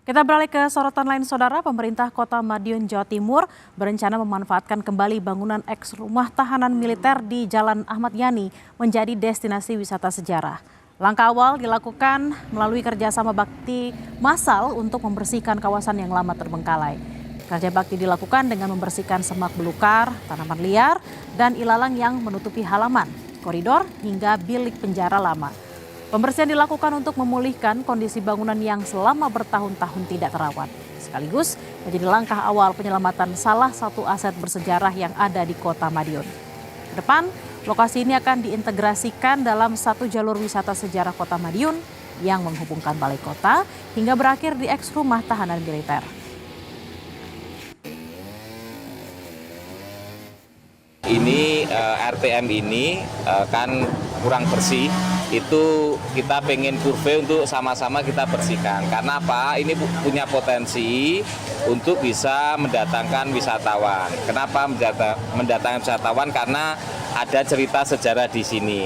Kita beralih ke sorotan lain, Saudara. Pemerintah Kota Madiun, Jawa Timur berencana memanfaatkan kembali bangunan eks rumah tahanan militer di Jalan Ahmad Yani menjadi destinasi wisata sejarah. Langkah awal dilakukan melalui kerjasama bakti massal untuk membersihkan kawasan yang lama terbengkalai. Kerja bakti dilakukan dengan membersihkan semak belukar, tanaman liar, dan ilalang yang menutupi halaman, koridor, hingga bilik penjara lama. Pembersihan dilakukan untuk memulihkan kondisi bangunan yang selama bertahun-tahun tidak terawat. Sekaligus menjadi langkah awal penyelamatan salah satu aset bersejarah yang ada di Kota Madiun. Ke depan, lokasi ini akan diintegrasikan dalam satu jalur wisata sejarah Kota Madiun yang menghubungkan Balai Kota hingga berakhir di eks rumah tahanan militer. Ini RTM ini kan kurang bersih, itu kita pengen survei untuk sama-sama kita bersihkan. Karena apa? Ini punya potensi untuk bisa mendatangkan wisatawan. Kenapa mendatangkan wisatawan? Karena ada cerita sejarah di sini.